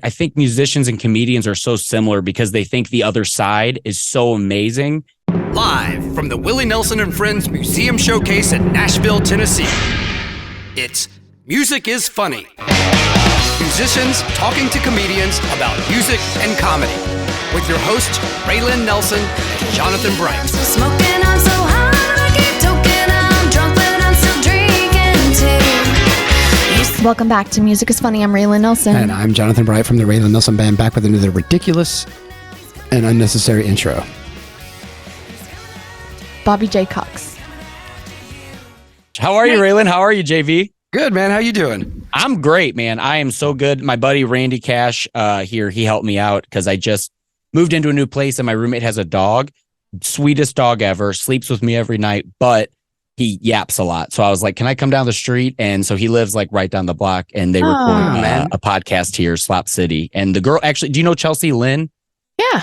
I think musicians and comedians are so similar because they think the other side is so amazing. Live from the Willie Nelson and Friends Museum Showcase in Nashville, Tennessee. It's Music is Funny. Musicians talking to comedians about music and comedy. With your hosts, Raelyn Nelson and Jonathan Bright. Smoking, I'm so high, I keep toking, I'm drunk, but I'm still drinking too. Welcome back to Music is Funny. I'm Raelyn Nelson. And I'm Jonathan Bright from the Raelyn Nelson Band, back with another ridiculous and unnecessary intro. Bobby Jaycox. How are you, Raelyn? How are you, JV? Good, man. How you doing? I'm great, man. I am so good. My buddy Randy Cash here, he helped me out because I just moved into a new place and my roommate has a dog. Sweetest dog ever. Sleeps with me every night, but he yaps a lot. So I was like, can I come down the street? And so he lives like right down the block and they record a podcast here, Slop City. And the girl, actually, do you know Chelsea Lynn? Yeah.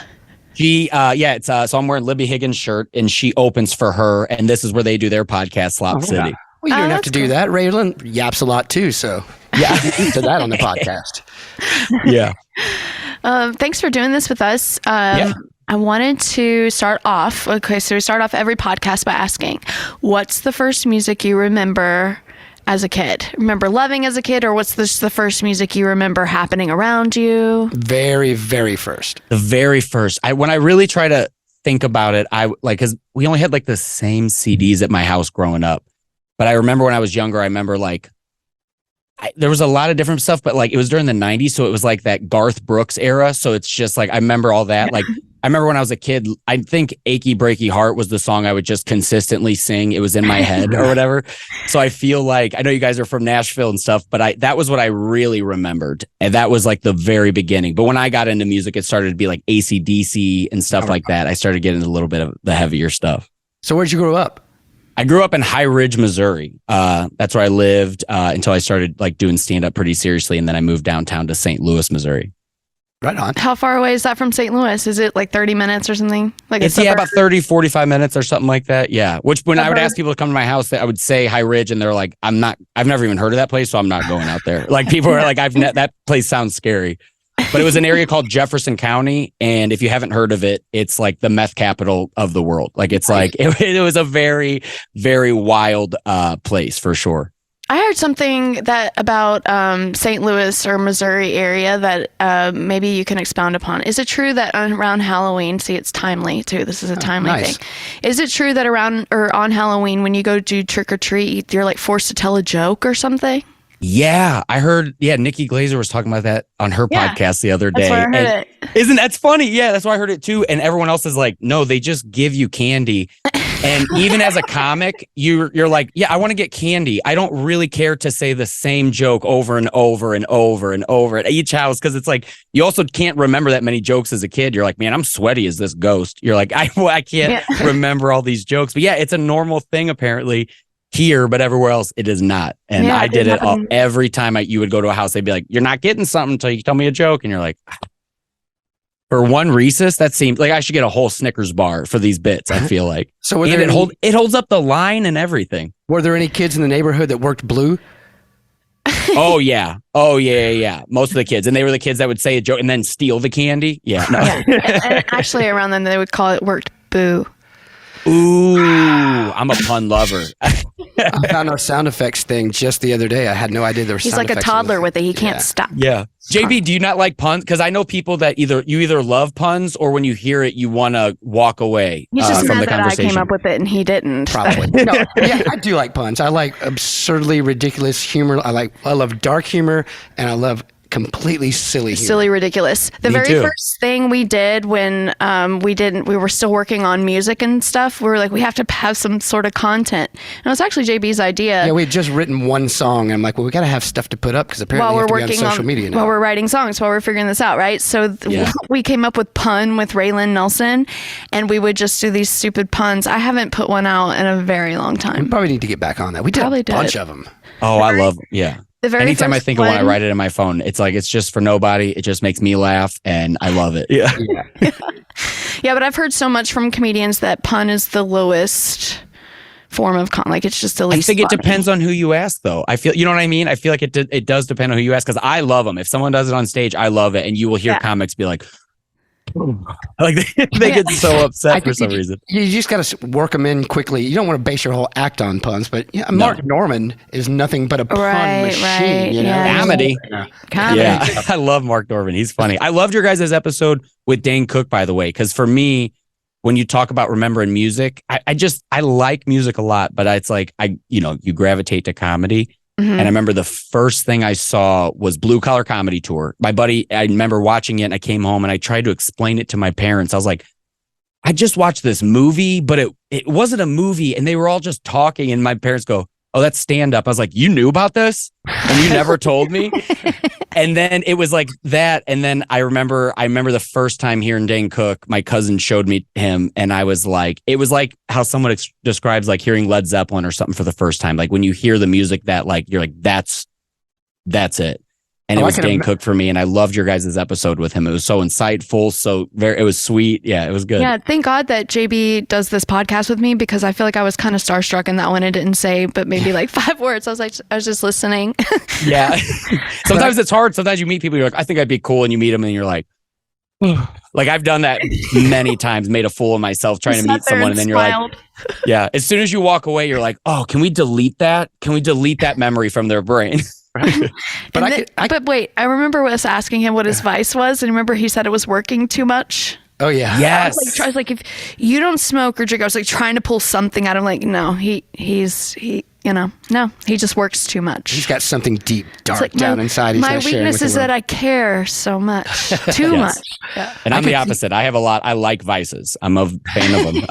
She, so I'm wearing Libby Higgins' shirt and she opens for her. And this is where they do their podcast, Slop City. Yeah. Well, you don't have to do that. Raelyn yaps a lot too. So yeah, to that on the podcast. Yeah. Thanks for doing this with us. I wanted to start off. Okay, so we start off every podcast by asking, what's the first music you remember as a kid? Remember loving as a kid, or what's the first music you remember happening around you? Very, very first. The very first. When I really try to think about it, because we only had like the same CDs at my house growing up. But I remember when I was younger, I remember there was a lot of different stuff, but like it was during the 90s. So it was like that Garth Brooks era. So it's just like, I remember all that. Like, I remember when I was a kid, I think Achy Breaky Heart was the song I would just consistently sing. It was in my head or whatever. So I feel like, I know you guys are from Nashville and stuff, but that was what I really remembered. And that was like the very beginning. But when I got into music, it started to be like AC/DC and stuff like that. I started getting a little bit of the heavier stuff. So where'd you grow up? I grew up in High Ridge, Missouri. That's where I lived until I started like doing stand up pretty seriously. And then I moved downtown to St. Louis, Missouri. Right on. How far away is that from St. Louis? Is it like 30 minutes or something? Like it's about 30, 45 minutes or something like that. Yeah. Which when I would ask people to come to my house, I would say High Ridge and they're like, I've never even heard of that place. So I'm not going out there. Like people are like, that place sounds scary. But it was an area called Jefferson County. And if you haven't heard of it, it's like the meth capital of the world. Like it's like, it was a very, very wild place for sure. I heard something that about St. Louis or Missouri area that maybe you can expound upon. Is it true that around Halloween, see, it's timely too. This is a timely thing. Is it true that around or on Halloween, when you go do trick or treat, you're like forced to tell a joke or something? Yeah, I heard. Yeah, Nikki Glaser was talking about that on her podcast the other day. That's where I heard it. Isn't that funny? Yeah, that's why I heard it too. And everyone else is like, no, they just give you candy. And even as a comic, you're like, yeah, I want to get candy. I don't really care to say the same joke over and over and over and over at each house because it's like you also can't remember that many jokes as a kid. You're like, man, I'm sweaty as this ghost. You're like, I can't remember all these jokes. But yeah, it's a normal thing apparently here, but everywhere else it is not. And I did it every time you would go to a house. They'd be like, you're not getting something until you tell me a joke. And you're like, for one Reese's, that seems like I should get a whole Snickers bar for these bits. I feel like so. It holds up the line and everything. Were there any kids in the neighborhood that worked blue? Oh yeah. Most of the kids, and they were the kids that would say a joke and then steal the candy. Yeah. No. And actually, around then they would call it worked boo. Ooh, I'm a pun lover. I found our sound effects thing just the other day. I had no idea there was He's sound like a toddler with it. He can't stop. Yeah. JB, do you not like puns? Because I know people that either love puns or when you hear it, you want to walk away He's just from mad the that conversation. I came up with it and he didn't. Probably. No, yeah, I do like puns. I like absurdly ridiculous humor. I love dark humor and I love completely silly humor. Silly, ridiculous. The Me very too. first thing we did when we were still working on music and stuff, we were like, we have to have some sort of content. And it was actually JB's idea. Yeah, we had just written one song and I'm like, well, we got to have stuff to put up because apparently we have to be on social media now. While we're writing songs, while we're figuring this out, right? So we came up with Pun with Raelyn Nelson and we would just do these stupid puns. I haven't put one out in a very long time. We probably need to get back on that. We did a bunch of them. Oh, I love, yeah. Anytime I think of one, I write it in my phone. It's like, it's just for nobody. It just makes me laugh and I love it. Yeah. Yeah, but I've heard so much from comedians that pun is the lowest form of like it's just the I least think it funny. depends on who you ask, though. I feel, you know what I mean? I feel like it does depend on who you ask, because I love them. If someone does it on stage, I love it. And you will hear comics be like, like they get so upset for some reason. You just got to work them in quickly. You don't want to base your whole act on puns, but Mark Norman is nothing but a pun machine. You know? Comedy. Comedy. Yeah, I love Mark Norman. He's funny. I loved your guys' episode with Dane Cook, by the way, because for me, when you talk about remembering music, I like music a lot, but it's like you gravitate to comedy. Mm-hmm. And I remember the first thing I saw was Blue Collar Comedy Tour. My buddy, I remember watching it, and I came home and I tried to explain it to my parents. I was like, I just watched this movie, but it wasn't a movie, and they were all just talking, and my parents go, oh, that's stand up. I was like, you knew about this and you never told me. And then it was like that. And then I remember the first time hearing Dane Cook, my cousin showed me him, and I was like, it was like how someone describes like hearing Led Zeppelin or something for the first time. Like when you hear the music that like, you're like, that's it. And it was Dane Cook for me. And I loved your guys' episode with him. It was so insightful. It was sweet. Yeah, it was good. Yeah. Thank God that JB does this podcast with me, because I feel like I was kind of starstruck in that one. I didn't say, but maybe like 5 words. I was just listening. Yeah. Sometimes it's hard. Sometimes you meet people, you're like, I think I'd be cool. And you meet them and you're like, like I've done that many times, made a fool of myself trying to meet someone. And then you're like, yeah. As soon as you walk away, you're like, oh, can we delete that? Can we delete that memory from their brain? Right. But wait, I remember us asking him what his vice was, and remember he said it was working too much. Oh yeah. Yes. I was like, if you don't smoke or drink, I was like trying to pull something out. I'm like, no, he just works too much. He's got something deep, dark like down inside. My weakness is that I care so much, too much. Yeah. And I'm the opposite. I have a lot. I like vices. I'm a fan of them.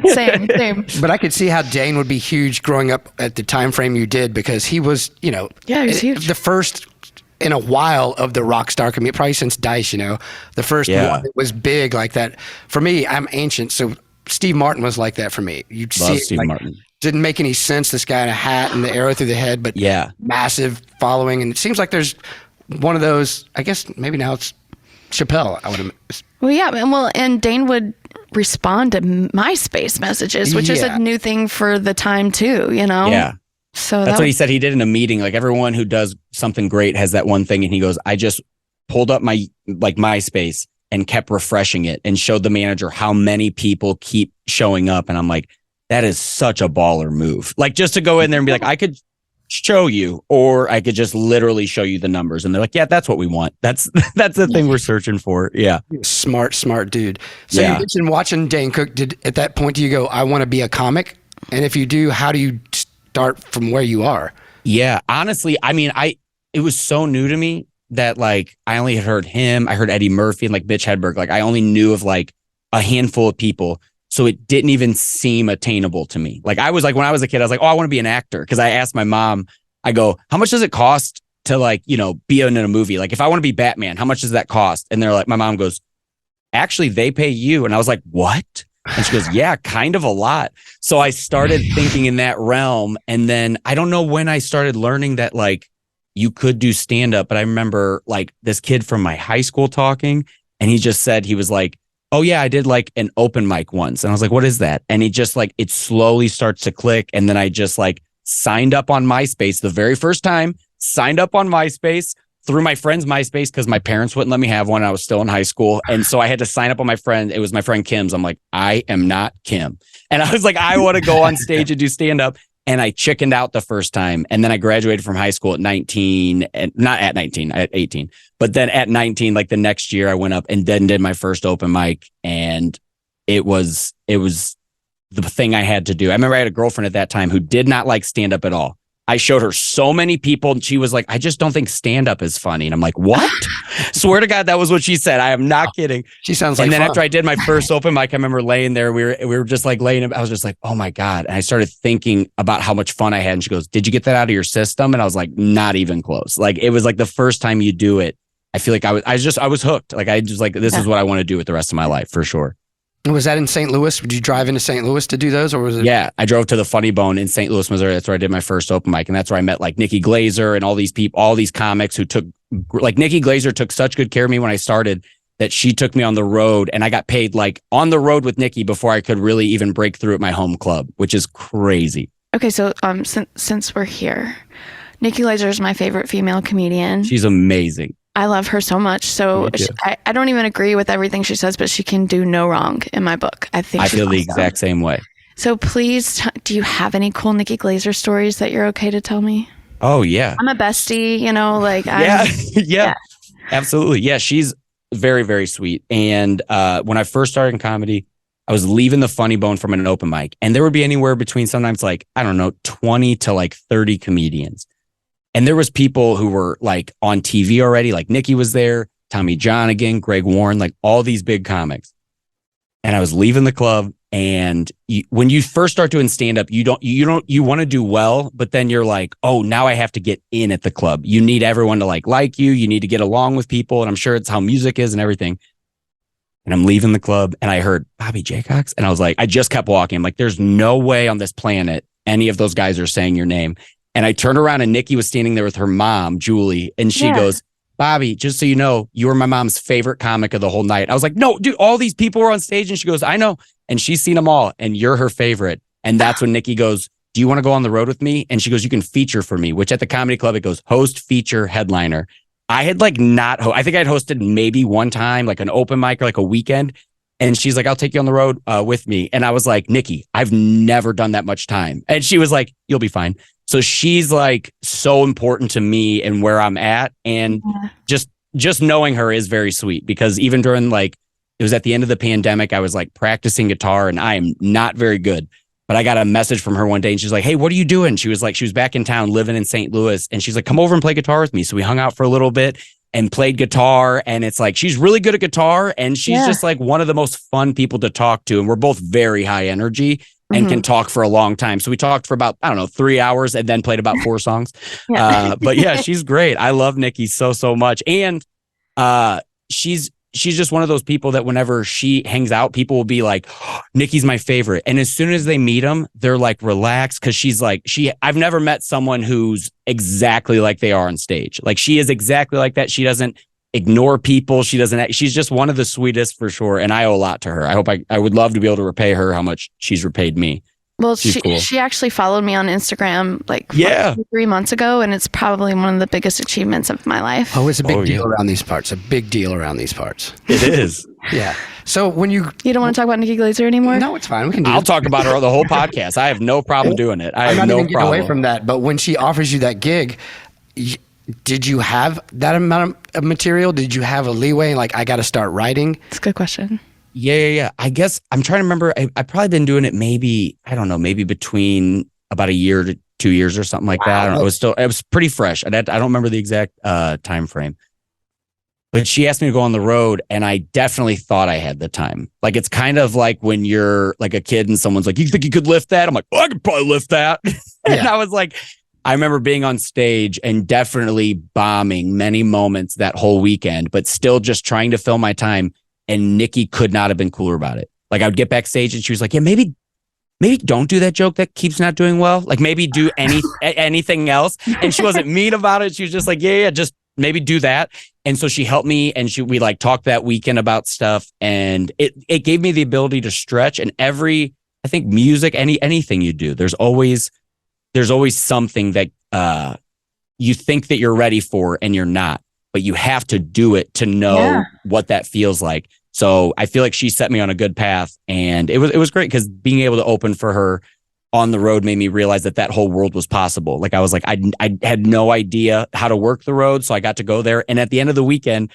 Same. But I could see how Dane would be huge growing up at the time frame you did, because he was, he was huge. The first in a while of the rock star community, probably since Dice, the first one that was big like that. For me, I'm ancient, so Steve Martin was like that for me. You'd Love see Steve Martin. Didn't make any sense, this guy in a hat and the arrow through the head, but massive following. And it seems like there's one of those, I guess maybe now it's Chappelle. And Dane would respond to MySpace messages, which is a new thing for the time too, Yeah. So that's what he said he did in a meeting. Like everyone who does something great has that one thing. And he goes, I just pulled up my MySpace and kept refreshing it and showed the manager how many people keep showing up. And I'm like, that is such a baller move. Like just to go in there and be like, I could show you, or I could just literally show you the numbers. And they're like, yeah, that's what we want. That's the thing we're searching for. Yeah. Smart dude. So you mentioned watching Dane Cook. At that point, do you go, I want to be a comic? And if you do, how do you start from where you are? Yeah, honestly, I mean, it was so new to me that like I only had heard him. I heard Eddie Murphy and like Bitch Hedberg. Like I only knew of like a handful of people. So it didn't even seem attainable to me. Like I was like, when I was a kid, I was like, oh, I want to be an actor. Cause I asked my mom, I go, how much does it cost to like, be in a movie? Like if I want to be Batman, how much does that cost? And they're like, my mom goes, actually, they pay you. And I was like, what? And she goes, yeah, kind of a lot. So I started thinking in that realm. And then I don't know when I started learning that like you could do stand up. But I remember like this kid from my high school talking, and he just said, he was like, oh yeah, I did like an open mic once. And I was like, what is that? And he just like, it slowly starts to click. And then I just like signed up on MySpace the very first time, signed up on MySpace through my friend's MySpace because my parents wouldn't let me have one. I was still in high school. And so I had to sign up on my friend. It was my friend Kim's. I'm like, I am not Kim. And I was like, I want to go on stage and do stand up. And I chickened out the first time. And then I graduated from high school at 19, and not at 19, at 18. But then at 19, like the next year, I went up and then did my first open mic. And it was the thing I had to do. I remember I had a girlfriend at that time who did not like stand up at all. I showed her so many people, and she was like, I just don't think stand up is funny. And I'm like, what? Swear to God, that was what she said. I am not kidding. She sounds like And then fun. After I did my first open mic, I remember laying there. We were just like laying. I was just like, oh my God. And I started thinking about how much fun I had. And she goes, did you get that out of your system? And I was like, not even close. Like it was like the first time you do it. I feel like I was hooked. Like I just like, this is what I want to do with the rest of my life for sure. Was that in St. Louis? Did you drive into St. Louis to do those, or was it? Yeah, I drove to the Funny Bone in St. Louis, Missouri. That's where I did my first open mic, and that's where I met like Nikki Glaser and all these people, all these comics who took like Nikki Glaser took such good care of me when I started. that she took me on the road, and I got paid like on the road with Nikki before I could really even break through at my home club, which is crazy. Okay, so since we're here, Nikki Glaser is my favorite female comedian. She's amazing. I love her so much. So I don't even agree with everything she says, but she can do no wrong in my book. I think I she's feel the awesome. exact same way. So please, do you have any cool Nikki Glaser stories that you're okay to tell me? Oh yeah. I'm a bestie, like yeah, absolutely. Yeah, she's very, very sweet. And when I first started in comedy, I was leaving the Funny Bone from an open mic, and there would be anywhere between sometimes like, I don't know, 20 to like 30 comedians. And there was people who were like on TV already, like Nikki was there, Tommy John again, Greg Warren, like all these big comics. And I was leaving the club, and when you first start doing stand up, you want to do well, but then you're like, oh, now I have to get in at the club. You need everyone to like you. You need to get along with people. And I'm sure it's how music is and everything. And I'm leaving the club, and I heard Bobby Jaycox. And I was like, I just kept walking. I'm like, there's no way on this planet any of those guys are saying your name. And I turned around, and Nikki was standing there with her mom, Julie. And she goes, Bobby, just so you know, you were my mom's favorite comic of the whole night. I was like, no, dude, all these people were on stage. And she goes, I know. And she's seen them all, and you're her favorite. And that's when Nikki goes, do you want to go on the road with me? And she goes, you can feature for me, which at the comedy club, it goes host, feature, headliner. I had like I think I'd hosted maybe one time, like an open mic or like a weekend. And she's like, I'll take you on the road with me. And I was like, Nikki, I've never done that much time. And she was like, you'll be fine. So she's like so important to me and where I'm at. And just knowing her is very sweet, because even during like, it was at the end of the pandemic, I was like practicing guitar, and I am not very good. But I got a message from her one day, and she's like, hey, what are you doing? She was back in town living in St. Louis. And she's like, come over and play guitar with me. So we hung out for a little bit and played guitar. And it's like, she's really good at guitar. And she's just like one of the most fun people to talk to. And we're both very high energy and can talk for a long time. So we talked for about, 3 hours, and then played about 4 songs. But yeah, she's great. I love Nikki so much. And she's just one of those people that whenever she hangs out, people will be like, oh, Nikki's my favorite. And as soon as they meet them, they're like relaxed, because she's like, I've never met someone who's exactly like they are on stage. Like, she is exactly like that. She doesn't ignore people. She's just one of the sweetest for sure. And I owe a lot to her. I would love to be able to repay her how much she's repaid me. Well, she actually followed me on Instagram like 3 months ago, and it's probably one of the biggest achievements of my life. Oh, it's a big deal around these parts. A big deal around these parts. It is. Yeah. So when you don't want to talk about Nikki Glaser anymore? No, it's fine. We can do I'll talk about her the whole podcast. I have no problem doing it. I have no problem. Away from that. But when she offers you that gig, did you have that amount of material? Did you have a leeway? Like, I got to start writing? It's a good question. Yeah. I guess I'm trying to remember. I've probably been doing it maybe between about a year to 2 years or something like that. I don't know. It was pretty fresh. I don't remember the exact time frame. But she asked me to go on the road, and I definitely thought I had the time. Like, it's kind of like when you're like a kid and someone's like, you think you could lift that? I'm like, I could probably lift that. And I was like, I remember being on stage and definitely bombing many moments that whole weekend, but still just trying to fill my time. And Nikki could not have been cooler about it. Like, I would get backstage, and she was like, yeah, maybe don't do that joke that keeps not doing well. Like, maybe do anything else. And she wasn't mean about it. She was just like, yeah, just maybe do that. And so she helped me, and we like talked that weekend about stuff, and it gave me the ability to stretch. And I think music, anything you do, there's always something that you think that you're ready for and you're not, but you have to do it to know what that feels like. So I feel like she set me on a good path, and it was great, because being able to open for her on the road made me realize that whole world was possible. Like, I was like, I had no idea how to work the road. So I got to go there. And at the end of the weekend,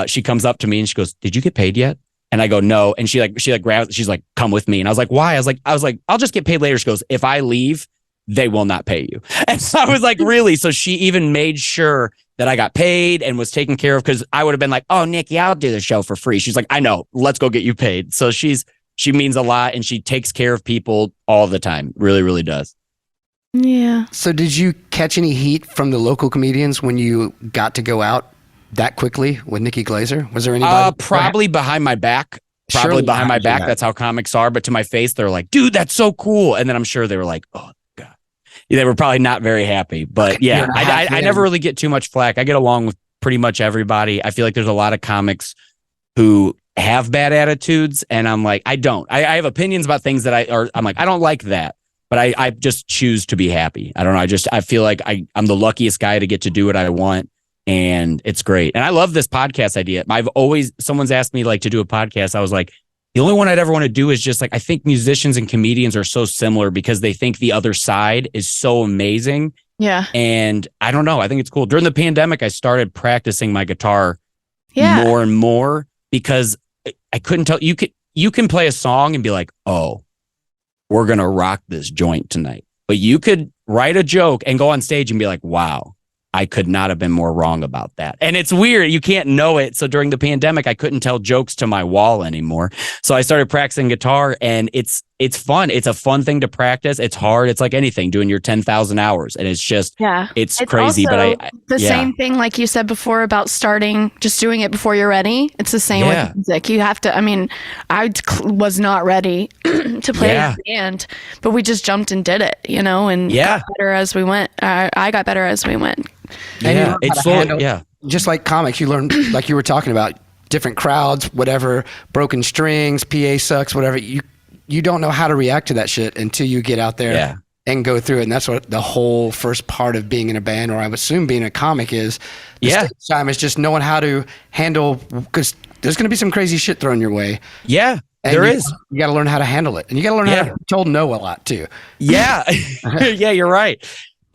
she comes up to me and she goes, did you get paid yet? And I go, no. And she grabs, she's like, come with me. And I was like, why? I was like, I'll just get paid later. She goes, if I leave, they will not pay you. And so I was like, really? So she even made sure that I got paid and was taken care of, because I would have been like, oh, Nikki, I'll do the show for free. She's like, I know, let's go get you paid. So she means a lot, and she takes care of people all the time. Really, really does. Yeah. So did you catch any heat from the local comedians when you got to go out that quickly with Nikki Glaser? Was there anybody? Probably behind my back. Probably behind my back. That's how comics are. But to my face, they're like, dude, that's so cool. And then I'm sure they were like, oh, God. They were probably not very happy. But yeah, I never really get too much flack. I get along with pretty much everybody. I feel like there's a lot of comics who have bad attitudes, and I'm like, I don't. I have opinions about things that I'm like, I don't like that, but I just choose to be happy. I don't know. I feel like I'm the luckiest guy to get to do what I want, and it's great. And I love this podcast idea. Someone's asked me like to do a podcast. I was like, the only one I'd ever want to do is just like, I think musicians and comedians are so similar because they think the other side is so amazing. Yeah. And I don't know. I think it's cool. During the pandemic, I started practicing my guitar more and more because I couldn't tell. You can play a song and be like, oh, we're going to rock this joint tonight. But you could write a joke and go on stage and be like, wow, I could not have been more wrong about that. And it's weird. You can't know it. So during the pandemic, I couldn't tell jokes to my wall anymore. So I started practicing guitar, and it's fun. It's a fun thing to practice. It's hard. It's like anything, doing your 10,000 hours. And it's just, it's crazy. Also but the same thing, like you said before about just doing it before you're ready. It's the same with music. You have to, I was not ready to play in a band, but we just jumped and did it, and got better as we went. I got better as we went. And just like comics, you learn, like you were talking about, different crowds, whatever, broken strings, PA sucks, whatever. You don't know how to react to that shit until you get out there and go through it. And that's what the whole first part of being in a band, or I would assume being a comic, is. Stage time is just knowing how to handle, because there's going to be some crazy shit thrown your way. Yeah. And you got to learn how to handle it, and you got to learn how to be told no a lot too. Yeah, yeah, you're right.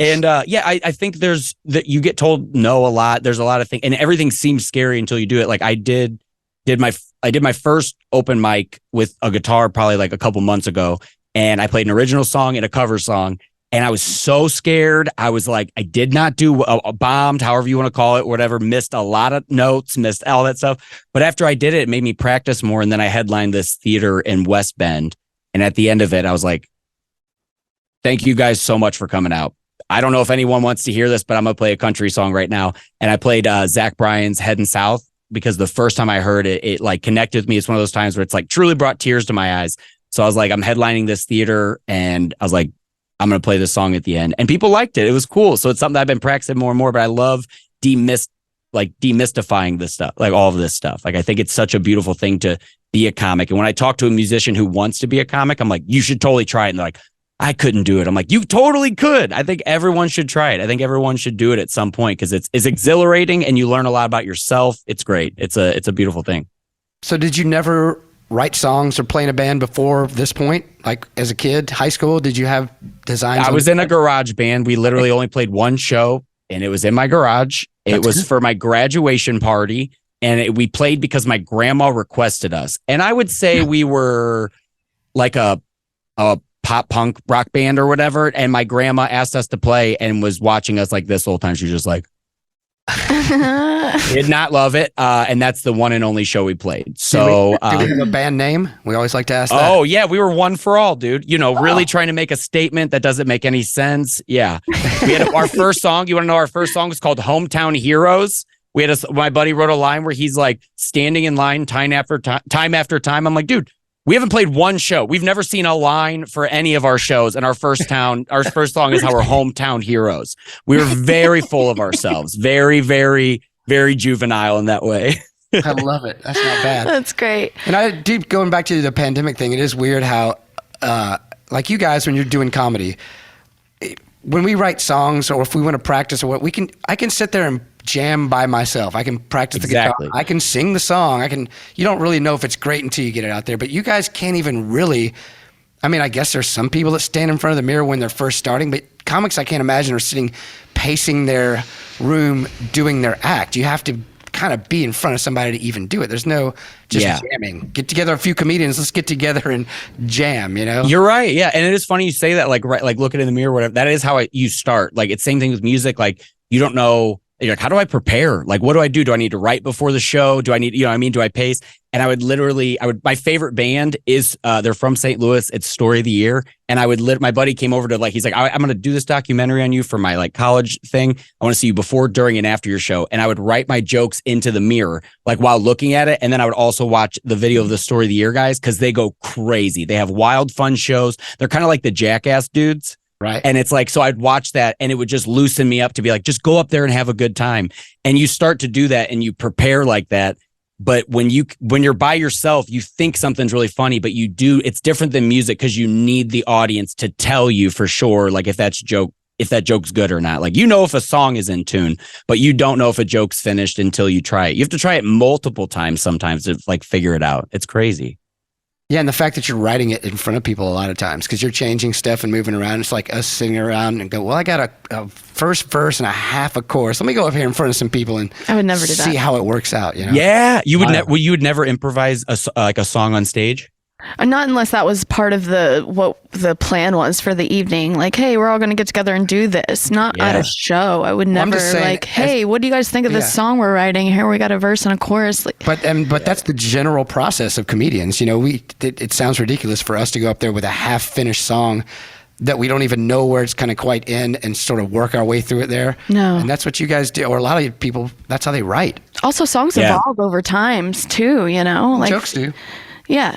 And I think there's that you get told no a lot. There's a lot of things, and everything seems scary until you do it. Like I did my first open mic with a guitar probably like a couple months ago, and I played an original song and a cover song, and I was so scared. I was like, I did not do a bombed, however you want to call it, whatever. Missed a lot of notes, missed all that stuff. But after I did it, it made me practice more, and then I headlined this theater in West Bend, and at the end of it, I was like, thank you guys so much for coming out. I don't know if anyone wants to hear this, but I'm going to play a country song right now. And I played Zach Bryan's Heading South, because the first time I heard it, it like connected with me. It's one of those times where it's like truly brought tears to my eyes. So I was like, I'm headlining this theater, and I was like, I'm going to play this song at the end. And people liked it. It was cool. So it's something that I've been practicing more and more, but I love demystifying this stuff, like all of this stuff. Like, I think it's such a beautiful thing to be a comic. And when I talk to a musician who wants to be a comic, I'm like, you should totally try it. And they're like, I couldn't do it. I'm like, you totally could. I think everyone should try it. I think everyone should do it at some point, because it's exhilarating and you learn a lot about yourself. It's great. It's a beautiful thing. So did you never write songs or play in a band before this point? Like as a kid, high school, did you have designs? I was in a garage band. We literally only played one show, and it was in my garage. It was for my graduation party, and we played because my grandma requested us. And I would say we were like a pop punk rock band or whatever. And my grandma asked us to play and was watching us like this the whole time. She was just like, did not love it. And that's the one and only show we played. So do we have a band name? We always like to ask that. Oh yeah. We were One for All, dude. Really trying to make a statement that doesn't make any sense. Yeah. We had our first song. You want to know our first song was called Hometown Heroes. We had my buddy wrote a line where he's like standing in line time after time. I'm like, dude, we haven't played one show. We've never seen a line for any of our shows. And our first song is how we're Hometown Heroes. We were very full of ourselves. Very, very, very juvenile in that way. I love it. That's not bad. That's great. And going back to the pandemic thing, it is weird how, like you guys, when you're doing comedy, when we write songs, or if we want to practice or what, I can sit there and jam by myself. I can practice the guitar. I can sing the song. You don't really know if it's great until you get it out there, but you guys can't even really, I guess there's some people that stand in front of the mirror when they're first starting, but comics, I can't imagine, are sitting, pacing their room, doing their act. You have to kind of be in front of somebody to even do it. There's no jamming. Get together a few comedians. Let's get together and jam, You're right. Yeah. And it is funny you say that, like looking in the mirror, whatever. That is how you start. Like, it's same thing with music. Like, you don't know, you're like, how do I prepare? Like, what do I do? Do I need to write before the show? Do I need, do I pace? And I would my favorite band is, they're from St. Louis. It's Story of the Year. And my buddy came over to he's like, I'm going to do this documentary on you for my college thing. I want to see you before, during, and after your show. And I would write my jokes into the mirror, while looking at it. And then I would also watch the video of the Story of the Year guys, because they go crazy. They have wild, fun shows. They're kind of like the Jackass dudes. Right. And it's so I'd watch that, and it would just loosen me up to be like, just go up there and have a good time. And you start to do that, and you prepare like that. But when you're by yourself, you think something's really funny, but it's different than music because you need the audience to tell you for sure, like if that joke's good or not. Like, if a song is in tune, but you don't know if a joke's finished until you try it. You have to try it multiple times sometimes to like figure it out. It's crazy. Yeah, and the fact that you're writing it in front of people a lot of times because you're changing stuff and moving around. It's like us sitting around and go, well, I got a first verse and a half a chorus. Let me go up here in front of some people and I would never do that. See how it works out. Yeah, you would never improvise a song on stage. Not unless that was part of what the plan was for the evening. Like, hey, we're all going to get together and do this. Not at a show. I would never hey, what do you guys think of this song we're writing? Here we got a verse and a chorus. But that's the general process of comedians. It sounds ridiculous for us to go up there with a half finished song that we don't even know where it's kind of quite in and sort of work our way through it there. No. And that's what you guys do. Or a lot of people, that's how they write. Also, songs evolve over times too, like jokes do. Yeah.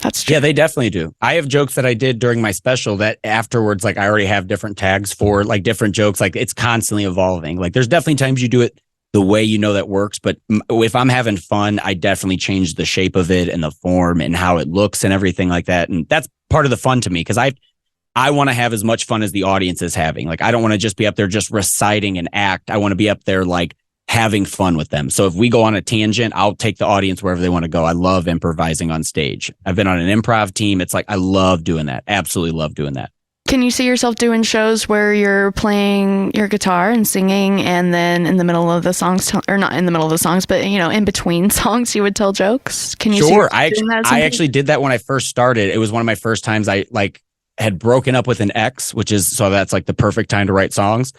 That's true. Yeah, they definitely do. I have jokes that I did during my special that afterwards, like I already have different tags for like different jokes. Like it's constantly evolving. Like there's definitely times you do it the way that works. But if I'm having fun, I definitely change the shape of it and the form and how it looks and everything like that. And that's part of the fun to me because I want to have as much fun as the audience is having. Like I don't want to just be up there just reciting an act. I want to be up there like having fun with them. So if we go on a tangent, I'll take the audience wherever they want to go. I love improvising on stage. I've been on an improv team. It's like, I love doing that. Absolutely love doing that. Can you see yourself doing shows where you're playing your guitar and singing and then in the middle of the songs, or not in the middle of the songs, but in between songs, you would tell jokes? Can you Sure. I actually did that when I first started. It was one of my first times I had broken up with an ex, so that's like the perfect time to write songs.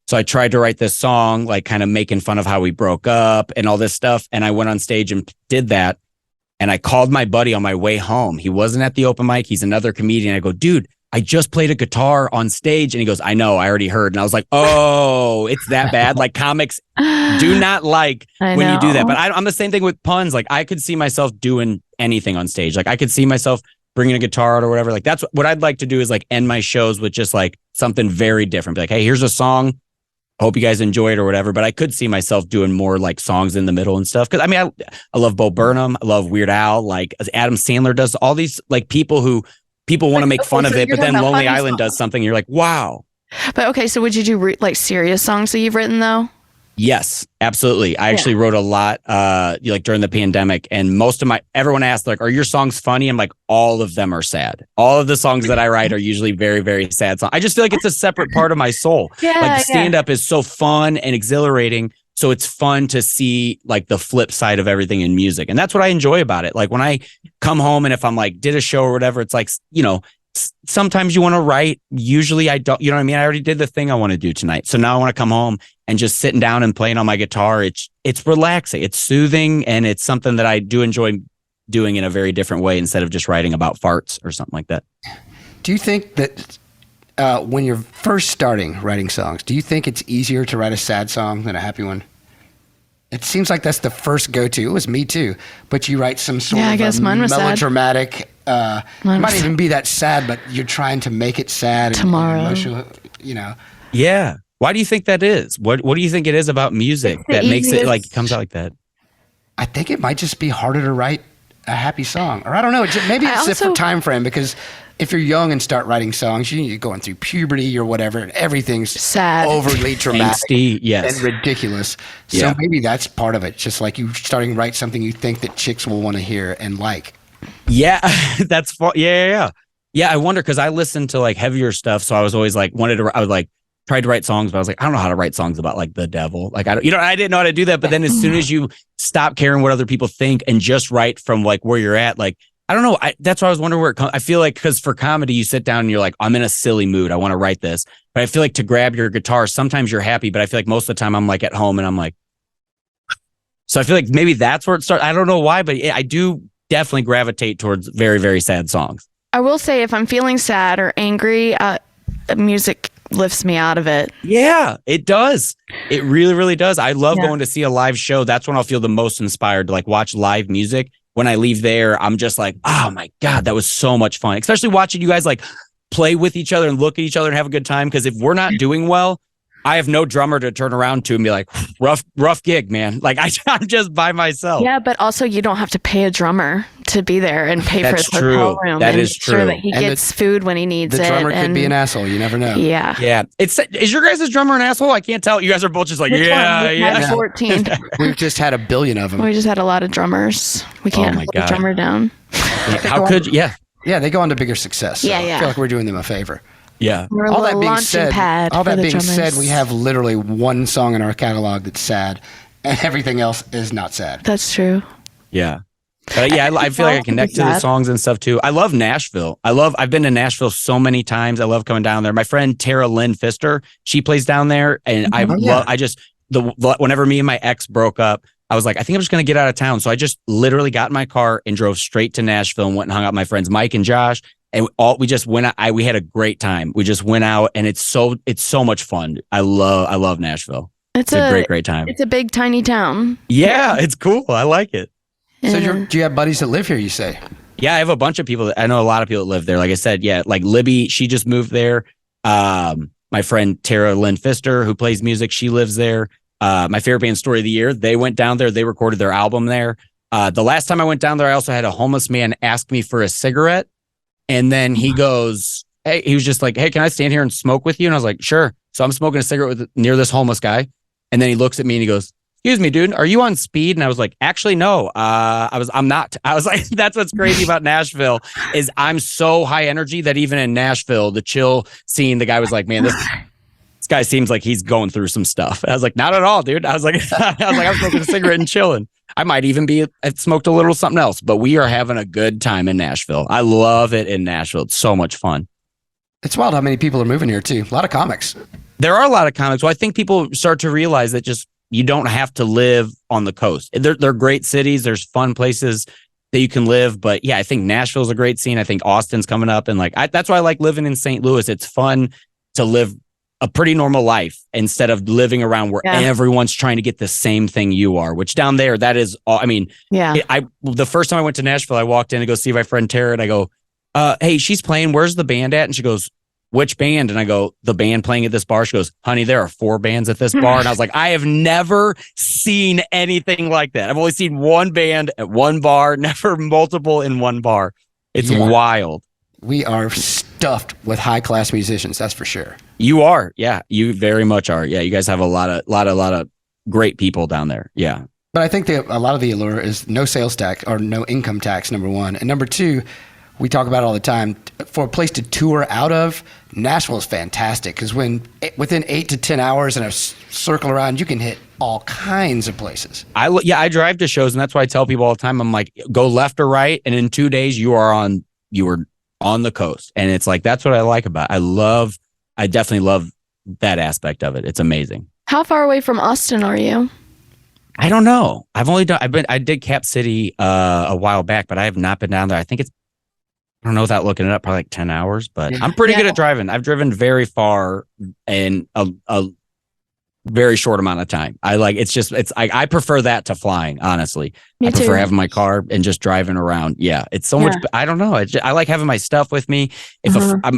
So I tried to write this song, like kind of making fun of how we broke up and all this stuff. And I went on stage and did that. And I called my buddy on my way home. He wasn't at the open mic. He's another comedian. I go, dude, I just played a guitar on stage. And he goes, I know, I already heard. And I was like, oh, it's that bad. Like comics do not like when you do that. But I'm the same thing with puns. Like I could see myself doing anything on stage. Like I could see myself bringing a guitar out or whatever. Like that's what I'd like to do is like end my shows with just like something very different. Be like, hey, here's a song. Hope you guys enjoy it or whatever. But I could see myself doing more like songs in the middle and stuff. Cause I mean, I love Bo Burnham. I love Weird Al. Like Adam Sandler does all these like people want to make fun of it. But then Lonely Island does something. You're like, wow. But okay. So would you do like serious songs that you've written though? Yes, absolutely. I actually wrote a lot like during the pandemic, and everyone asked like, are your songs funny? I'm like, all of them are sad. All of the songs that I write are usually very, very sad songs. I just feel like it's a separate part of my soul. Like stand up is so fun and exhilarating. So it's fun to see like the flip side of everything in music. And that's what I enjoy about it. Like when I come home and if I'm like did a show or whatever, it's like, sometimes you want to write. Usually I don't, you know what I mean? I already did the thing I want to do tonight. So now I want to come home and just sitting down and playing on my guitar. It's relaxing. It's soothing. And it's something that I do enjoy doing in a very different way instead of just writing about farts or something like that. Do you think that when you're first starting writing songs, do you think it's easier to write a sad song than a happy one? It seems like that's the first go-to. It was me too. But you write some sort of melodramatic, might even be that sad, but you're trying to make it sad and emotional, Yeah. Why do you think that is? What do you think it is about music that makes it like comes out like that? I think it might just be harder to write a happy song. Or I don't know. Maybe it's a different time frame because if you're young and start writing songs, you're going through puberty or whatever, and everything's sad, overly dramatic, angsty, and ridiculous. So maybe that's part of it. Just like you starting to write something you think that chicks will want to hear and like. Yeah, that's yeah. I wonder because I listened to like heavier stuff, so I was always like I would like tried to write songs, but I was like, I don't know how to write songs about like the devil. Like I didn't know how to do that. But then as soon as you stop caring what other people think and just write from like where you're at, like I don't know. That's why I was wondering where it comes. I feel like because for comedy, you sit down and you're like, I'm in a silly mood. I want to write this. But I feel like to grab your guitar, sometimes you're happy, but I feel like most of the time I'm like at home and I'm like, so I feel like maybe that's where it starts. I don't know why, but I do definitely gravitate towards very, very sad songs. I will say if I'm feeling sad or angry, music lifts me out of it. Yeah, it does. It really, really does. I love going to see a live show. That's when I'll feel the most inspired to like watch live music. When I leave there, I'm just like, oh my God, that was so much fun. Especially watching you guys like play with each other and look at each other and have a good time. Because if we're not doing well, I have no drummer to turn around to and be like, rough gig, man. Like I'm just by myself. Yeah, but also you don't have to pay a drummer to be there and pay for his hotel room. That and is make sure true. that he gets food when he needs it. The drummer could be an asshole. You never know. Yeah. Yeah. Is your guys' drummer an asshole? I can't tell. You guys are both just like, Which yeah, one? yeah. 14. We've just had a billion of them. We just had a lot of drummers. We can't my hold God. a drummer down. How could you? Yeah. Yeah, they go on to bigger success. So Yeah, I yeah. feel like we're doing them a favor. Yeah. We're a All that little being launching said, pad all for that the being drummers. said, we have literally one song in our catalog that's sad, and everything else is not sad. That's true. Yeah. But yeah, I feel like I connect to the songs and stuff too. I love Nashville. I've been to Nashville so many times. I love coming down there. My friend Tara Lynn Pfister, she plays down there, and whenever me and my ex broke up, I was like, I think I'm just going to get out of town. So I just literally got in my car and drove straight to Nashville and went and hung out with my friends Mike and Josh. And we just went out. We had a great time. We just went out, and it's so much fun. I love Nashville. It's a great time. It's a big, tiny town. Yeah, it's cool. I like it. So do you have buddies that live here, you say? Yeah, I have a bunch of people. I know a lot of people that live there. Like I said, yeah, like Libby, she just moved there. My friend Tara Lynn Pfister, who plays music, she lives there. My favorite band, Story of the Year, they went down there. They recorded their album there. The last time I went down there, I also had a homeless man ask me for a cigarette. And then he goes, hey, he was just like, hey, can I stand here and smoke with you? And I was like, sure. So I'm smoking a cigarette near this homeless guy. And then he looks at me and he goes, excuse me, dude, are you on speed? And I was like, actually, no, I'm not. I was like, that's what's crazy about Nashville is I'm so high energy that even in Nashville, the chill scene, the guy was like, man, this guy seems like he's going through some stuff. I was like, not at all, dude. I was like, I'm smoking a cigarette and chilling. I might even I've smoked a little something else, but we are having a good time in Nashville. I love it in Nashville. It's so much fun. It's wild how many people are moving here too. A lot of comics. There are a lot of comics. Well, I think people start to realize that just you don't have to live on the coast. They're great cities. There's fun places that you can live. But yeah, I think Nashville's a great scene. I think Austin's coming up. And that's why I like living in St. Louis. It's fun to live a pretty normal life instead of living around where everyone's trying to get the same thing you are, which down there, that is all. I mean, the first time I went to Nashville, I walked in to go see my friend Tara and I go, hey, she's playing. Where's the band at? And she goes, which band? And I go, the band playing at this bar. She goes, honey, there are 4 bands at this bar. And I was like, I have never seen anything like that. I've only seen one band at one bar, never multiple in one bar. It's wild. We are stuffed with high class musicians. That's for sure. You are. Yeah, you very much are. Yeah, you guys have a lot of great people down there. Yeah. But I think a lot of the allure is no sales tax or no income tax, number one. And number two, we talk about it all the time. For a place to tour out of, Nashville is fantastic because within 8 to 10 hours in a circle around, you can hit all kinds of places. I drive to shows, and that's why I tell people all the time. I'm like, go left or right, and in 2 days you are on the coast, and it's like that's what I like about it. I definitely love that aspect of it. It's amazing. How far away from Austin are you? I don't know. I did Cap City a while back, but I have not been down there. I think I don't know without looking it up, probably like 10 hours, but I'm pretty good at driving. I've driven very far in a very short amount of time. I prefer that to flying, honestly. I prefer having my car and just driving around. Yeah. It's so much, I don't know. I like having my stuff with me. If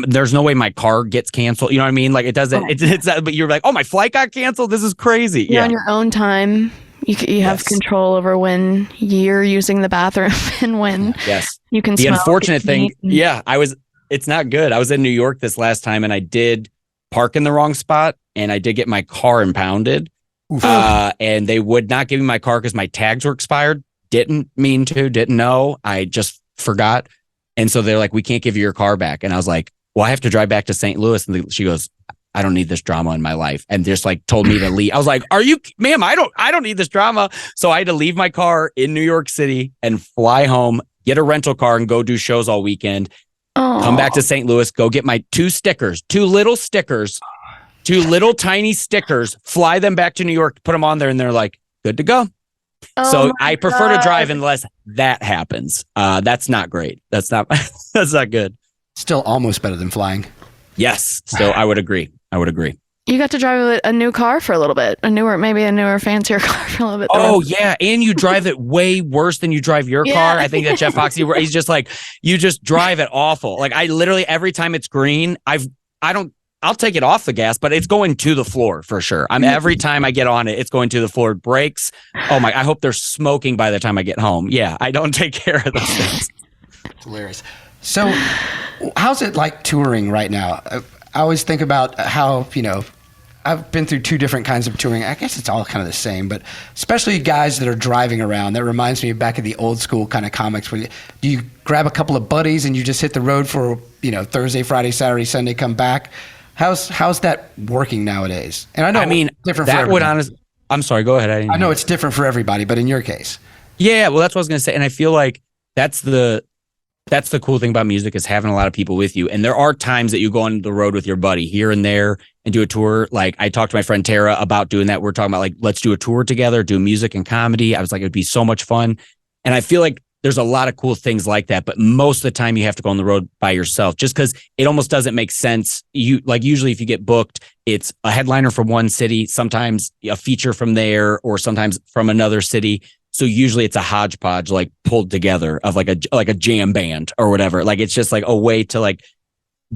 there's no way my car gets canceled, you know what I mean? Like it doesn't, it's but you're like, oh, my flight got canceled. This is crazy. You're on your own time. You have control over when you're using the bathroom and when you can The smell unfortunate thing, it's not good. I was in New York this last time and I did park in the wrong spot and I did get my car impounded. And they would not give me my car because my tags were expired. Didn't know. I just forgot. And so they're like, we can't give you your car back. And I was like, well, I have to drive back to St. Louis. And she goes, I don't need this drama in my life. And just like told me to leave. I was like, ma'am, I don't need this drama. So I had to leave my car in New York City and fly home, get a rental car and go do shows all weekend. Come back to St. Louis, go get my 2 little tiny stickers, fly them back to New York, put them on there. And they're like, good to go. So I prefer to drive unless that happens. That's not great. That's not good. Still almost better than flying. Yes. So I would agree. You got to drive a new car for a little bit, maybe a newer, fancier car for a little bit. Oh yeah, and you drive it way worse than you drive your car. I think that Jeff Foxy, he's just like, you just drive it awful. Like I literally every time it's green, I I'll take it off the gas, but it's going to the floor for sure. Every time I get on it, it's going to the floor. Brakes. Oh my! I hope they're smoking by the time I get home. Yeah, I don't take care of those things. It's hilarious. So, how's it like touring right now? I always think about how, I've been through 2 different kinds of touring. I guess it's all kind of the same, but especially guys that are driving around. That reminds me back of the old school kind of comics where do you grab a couple of buddies and you just hit the road for, Thursday, Friday, Saturday, Sunday, come back? How's that working nowadays? And I know different for everybody. I'm sorry, go ahead. I know it's different for everybody, but in your case. Yeah, well, that's what I was going to say. And I feel like that's the cool thing about music is having a lot of people with you. And there are times that you go on the road with your buddy here and there and do a tour. Like I talked to my friend Tara about doing that. We're talking about like, let's do a tour together, do music and comedy. I was like, it'd be so much fun. And I feel like there's a lot of cool things like that. But most of the time you have to go on the road by yourself just because it almost doesn't make sense. Usually if you get booked, it's a headliner from one city, sometimes a feature from there, or sometimes from another city. So usually it's a hodgepodge, like pulled together of like a jam band or whatever. Like it's just like a way to like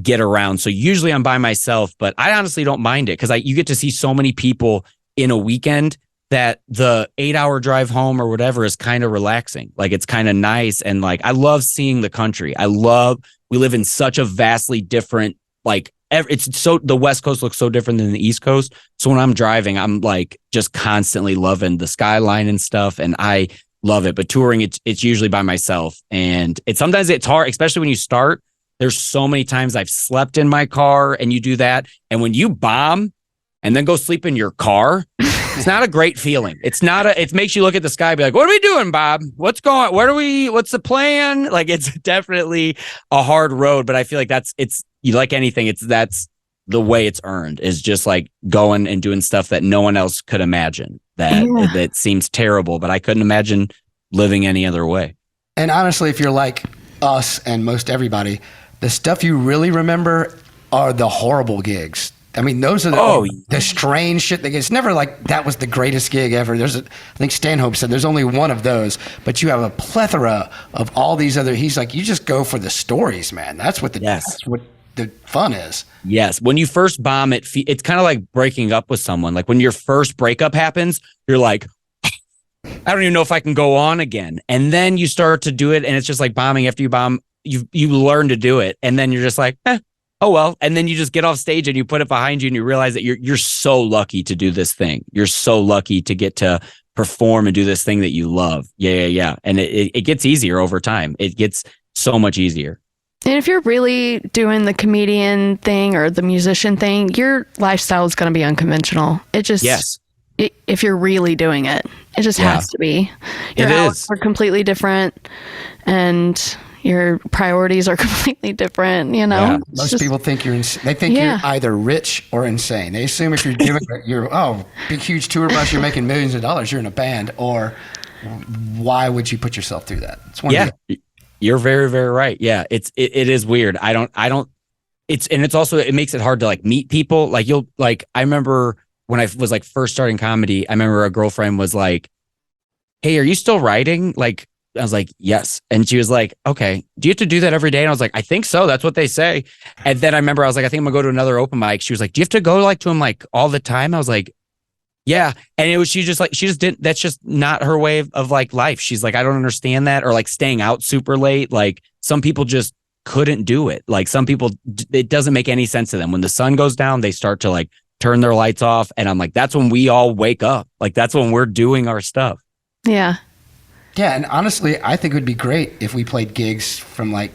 get around. So usually I'm by myself, but I honestly don't mind it because you get to see so many people in a weekend that the 8-hour drive home or whatever is kind of relaxing. Like it's kind of nice. And like, I love seeing the country. We live in such a vastly different, like the West Coast looks so different than the East Coast. So when I'm driving, I'm like just constantly loving the skyline and stuff. And I love it. But touring, it's usually by myself. And sometimes it's hard, especially when you start. There's so many times I've slept in my car and you do that. And when you bomb and then go sleep in your car, it's not a great feeling. It makes you look at the sky and be like, what are we doing, Bob? What's the plan? Like it's definitely a hard road, but I feel like you like anything, that's the way it's earned is just like going and doing stuff that no one else could imagine that seems terrible, but I couldn't imagine living any other way. And honestly, if you're like us and most everybody, the stuff you really remember are the horrible gigs. I mean, those are the strange shit. It's never like that was the greatest gig ever. I think Stanhope said there's only one of those, but you have a plethora of all these other. He's like, you just go for the stories, man. That's what that's what the fun is. Yes. When you first bomb, it's kind of like breaking up with someone. Like when your first breakup happens, you're like, I don't even know if I can go on again. And then you start to do it, and it's just like bombing. After you bomb, you learn to do it, and then you're just like, oh well. And then you just get off stage and you put it behind you, and you realize that you're so lucky to do this thing. You're so lucky to get to perform and do this thing that you love. Yeah. And it gets easier over time. It gets so much easier. And if you're really doing the comedian thing or the musician thing, your lifestyle is going to be unconventional. If you're really doing it, it just has to be. Your hours are completely different, and your priorities are completely different. Yeah. Most people think you're they think you're either rich or insane. They assume if you're doing it, you're big huge tour bus, you're making millions of dollars, you're in a band, or why would you put yourself through that? It's one of the You're very, very right. Yeah, it is weird. It's also, it makes it hard to like meet people. Like I remember when I was like first starting comedy, I remember a girlfriend was like, hey, are you still writing? Like, I was like, yes. And she was like, okay, do you have to do that every day? And I was like, I think so. That's what they say. And then I remember I was like, I think I'm gonna go to another open mic. She was like, do you have to go like to him like all the time? I was like, yeah. And she just didn't, that's just not her way of like life. She's like, I don't understand that. Or like staying out super late. Like some people just couldn't do it. Like some people, it doesn't make any sense to them. When the sun goes down, they start to like turn their lights off. And I'm like, that's when we all wake up. Like that's when we're doing our stuff. Yeah. Yeah. And honestly, I think it would be great if we played gigs from like,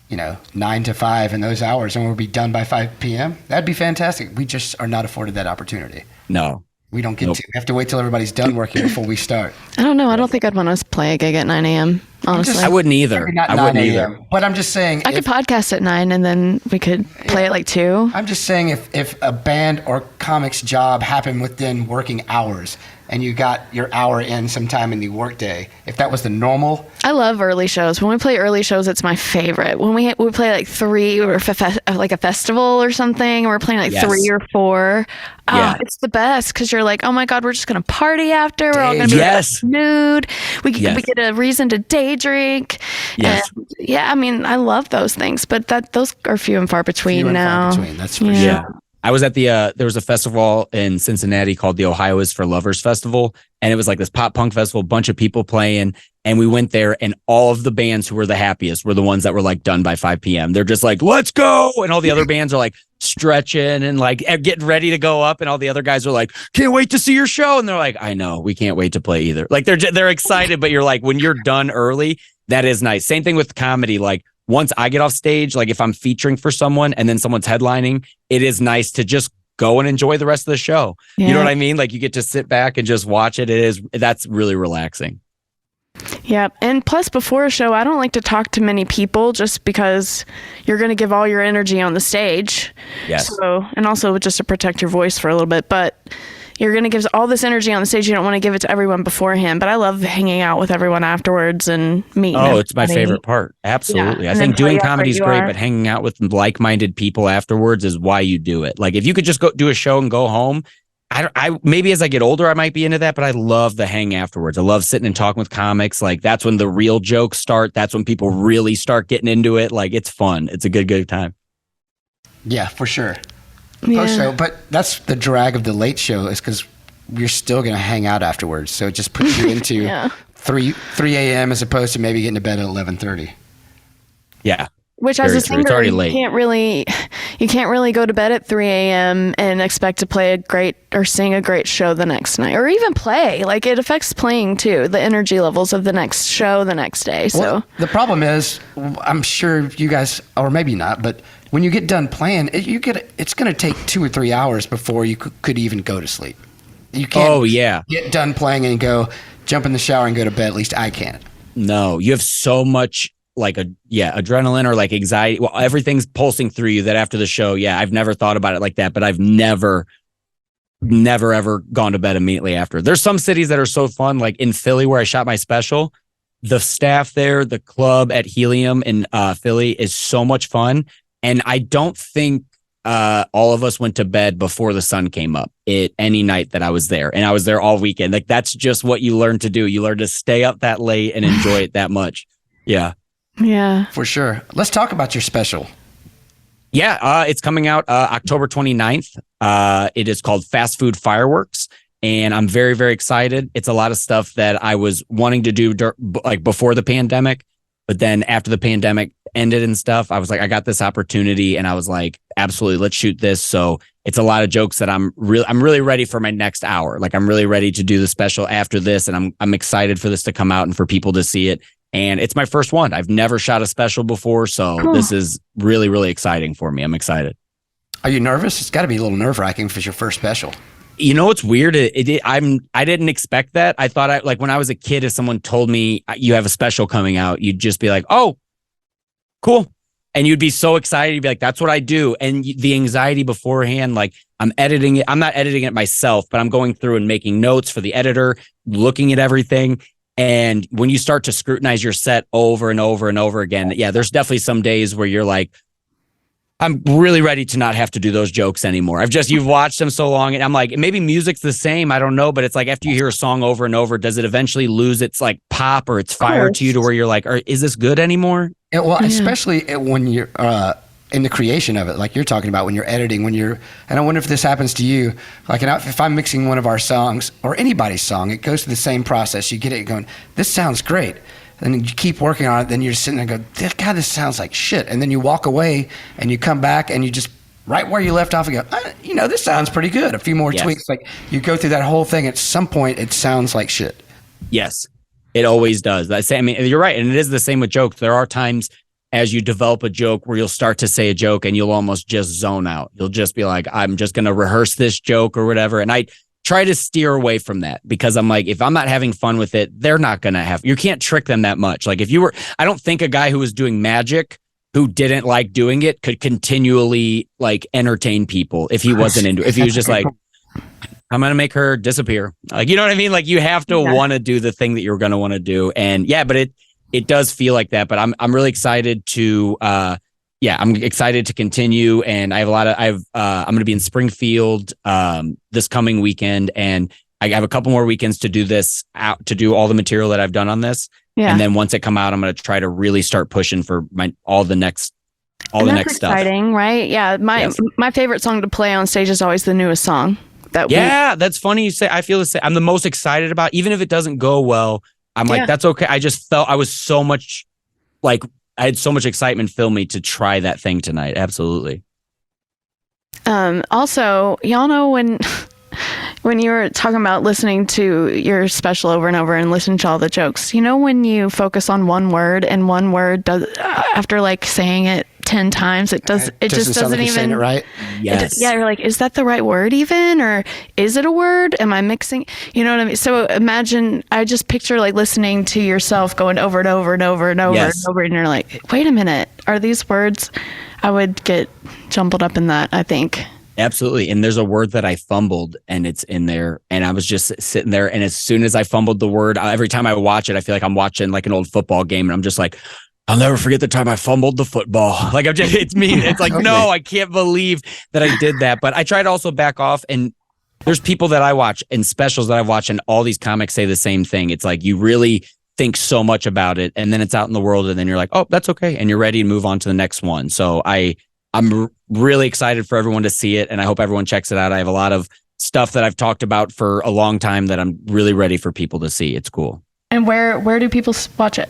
9 to 5 in those hours and we'll be done by 5 p.m. That'd be fantastic. We just are not afforded that opportunity. No. We don't get to. We have to wait till everybody's done working before we start. I don't know. I don't think I'd want to play a gig at 9 a.m., honestly. I wouldn't either. Not 9 a.m. But I'm just saying. I could podcast at 9 and then we could play at like 2. I'm just saying if a band or comic's job happened within working hours and you got your hour in sometime in the workday, if that was the normal. I love early shows. When we play early shows, it's my favorite. When we play like 3 or like a festival or something, and we're playing like 3 or 4. It's the best because you're like, oh my God, we're just going to party after. We're all going to be in a mood. We get a reason to day drink. Yes. And I mean, I love those things, but those are few and far between now. That's for sure. I was at there was a festival in Cincinnati called the Ohio is for Lovers Festival. And it was like this pop punk festival, a bunch of people playing. And we went there and all of the bands who were the happiest were the ones that were like done by 5 p.m. They're just like, let's go. And all the other bands are like stretching and like getting ready to go up. And all the other guys are like, can't wait to see your show. And they're like, I know, we can't wait to play either. Like they're excited, but you're like, when you're done early, that is nice. Same thing with comedy. Like once I get off stage, like if I'm featuring for someone and then someone's headlining, it is nice to just go and enjoy the rest of the show. Yeah. You know what I mean? Like you get to sit back and just watch it. That's really relaxing. Yeah. And plus before a show, I don't like to talk to many people just because you're going to give all your energy on the stage. Yes. So, and also just to protect your voice for a little bit, but you're going to give all this energy on the stage. You don't want to give it to everyone beforehand, but I love hanging out with everyone afterwards and meeting everybody. It's my favorite part. Absolutely. Yeah. I think doing comedy is great, but hanging out with like-minded people afterwards is why you do it. Like if you could just go do a show and go home, I maybe as I get older, I might be into that, but I love the hang afterwards. I love sitting and talking with comics. Like that's when the real jokes start. That's when people really start getting into it. Like it's fun. It's a good time. Yeah, for sure. Yeah. Post show, but that's the drag of the late show is because you're still going to hang out afterwards. So it just puts you into Yeah. 3 a.m. as opposed to maybe getting to bed at 11:30. Yeah. Which as a singer, it's already you late. can't really go to bed at 3 a.m. and expect to play a great or sing a great show the next night, or even play. Like it affects playing too, the energy levels of the next show the next day. So Well, the problem is, I'm sure you guys, or maybe not, but when you get done playing, it's going to take 2 or 3 hours before you could even go to sleep. You can't get done playing and go jump in the shower and go to bed. At least I can't. No, you have so much like adrenaline or like anxiety. Well, everything's pulsing through you that after the show. Yeah. I've never thought about it like that, but I've never ever gone to bed immediately after. There's some cities that are so fun. Like in Philly where I shot my special, the staff there, the club at Helium in Philly is so much fun. And I don't think all of us went to bed before the sun came up any night that I was there. And I was there all weekend. Like that's just what you learn to do. You learn to stay up that late and enjoy it that much. Yeah. yeah. For sure. Let's talk about your special. Yeah. It's coming out October 29th. It is called Fast Food Fireworks. And I'm very, very excited. It's a lot of stuff that I was wanting to do like before the pandemic. But then after the pandemic ended and stuff, I was like, I got this opportunity and I was like, absolutely, let's shoot this. So it's a lot of jokes that I'm really ready for my next hour. Like I'm really ready to do the special after this. And I'm excited for this to come out and for people to see it. And it's my first one. I've never shot a special before. So This is really, really exciting for me. I'm excited. Are you nervous? It's got to be a little nerve-wracking if it's your first special. You know what's weird? I didn't expect that. I thought like when I was a kid, if someone told me you have a special coming out, you'd just be like, oh, cool. And you'd be so excited. You'd be like, that's what I do. And the anxiety beforehand, like I'm editing it. I'm not editing it myself, but I'm going through and making notes for the editor, looking at everything. And when you start to scrutinize your set over and over and over again, yeah, there's definitely some days where you're like, I'm really ready to not have to do those jokes anymore. You've watched them so long and I'm like, maybe music's the same. I don't know. But it's like, after you hear a song over and over, does it eventually lose its like pop or its fire to you to where you're like, is this good anymore? Yeah, well, especially when you're in the creation of it, like you're talking about when you're editing, and I wonder if this happens to you, like if I'm mixing one of our songs or anybody's song, it goes through the same process. You get it going, this sounds great. And then you keep working on it. Then you're sitting there and go, God, this sounds like shit. And then you walk away and you come back and you just right where you left off and go, this sounds pretty good. A few more tweaks. Like you go through that whole thing. At some point, it sounds like shit. Yes, it always does. I mean, you're right. And it is the same with jokes. There are times as you develop a joke where you'll start to say a joke and you'll almost just zone out. You'll just be like, I'm just going to rehearse this joke or whatever. And I try to steer away from that because I'm like, if I'm not having fun with it, they're not going to have, you can't trick them that much. Like I don't think a guy who was doing magic who didn't like doing it could continually like entertain people if he wasn't into it. If he was just like, I'm going to make her disappear. Like, you know what I mean? Like you have to want to do the thing that you're going to want to do. And yeah, but it does feel like that, but I'm really excited to, I'm excited to continue. And I have I'm going to be in Springfield, this coming weekend. And I have a couple more weekends to do this out, to do all the material that I've done on this. Yeah. And then once it come out, I'm going to try to really start pushing for all the next all And the that's next stuff. exciting, right? Yeah, Yes. my favorite song to play on stage is always the newest song. Yeah, that's funny you say. I feel the same. I'm the most excited about, even if it doesn't go well. I'm like, that's okay. I just felt I was so much like I had so much excitement fill me to try that thing tonight. Absolutely. Also, y'all know when you were talking about listening to your special over and over and listening to all the jokes, you know, when you focus on one word and one word does after like saying it 10 times, it just sound like doesn't you're saying even it right. Yes. yeah, you're like, is that the right word even, or is it a word? Am I mixing? You know what I mean? So imagine, I just picture like listening to yourself going over and over and over and over and over, and you're like, wait a minute, are these words? I would get jumbled up in that, I think. Absolutely. And there's a word that I fumbled and it's in there. And I was just sitting there. And as soon as I fumbled the word, every time I watch it, I feel like I'm watching like an old football game. And I'm just like, I'll never forget the time I fumbled the football. Like it's me. It's like, no, I can't believe that I did that. But I try to also back off. And there's people that I watch and specials that I've watched, and all these comics say the same thing. It's like, you really think so much about it. And then it's out in the world. And then you're like, oh, that's okay. And you're ready to move on to the next one. So I'm really excited for everyone to see it, and I hope everyone checks it out. I have a lot of stuff that I've talked about for a long time that I'm really ready for people to see. It's cool. And where do people watch it?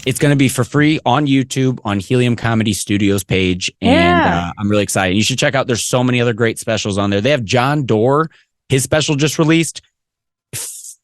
It's going to be for free on YouTube on Helium Comedy Studios page, and I'm really excited. You should check out. There's so many other great specials on there. They have John Doerr. His special just released.